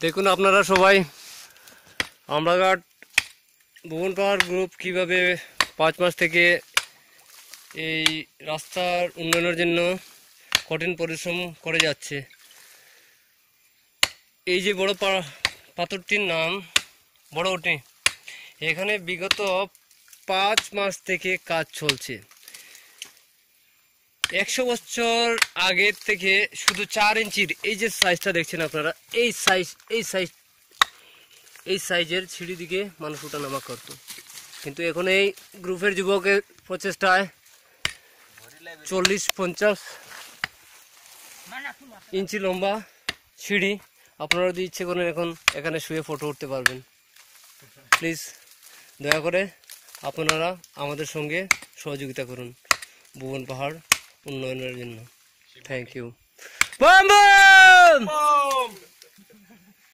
দেখুন আপনারা সবাই আমরাঘাট ভুবন পাহাড় গ্রুপ কিভাবে 5 মাস থেকে এই রাস্তার উন্নয়নের জন্য কঠিন পরিশ্রম করে যাচ্ছে। এই যে বড় পাথরটির নাম বড় ওটি, এখানে বিগত 5 মাস থেকে কাজ চলছে। 100 বছর আগের থেকে শুধু 4 ইঞ্চির এই যে সাইজটা দেখছেন আপনারা, এই সাইজের সিঁড়ি দিকে মানুষ ওঠা নামা করতো, কিন্তু এখন এই গ্রুপের যুবকের প্রচেষ্টায় 40-50 ইঞ্চি লম্বা সিঁড়ি। আপনারা যদি ইচ্ছে করেন এখন এখানে শুয়ে ফটো উঠতে পারবেন। প্লিজ দয়া করে আপনারা আমাদের সঙ্গে সহযোগিতা করুন ভুবন পাহাড় উন্নয়নের জন্য। Thank you.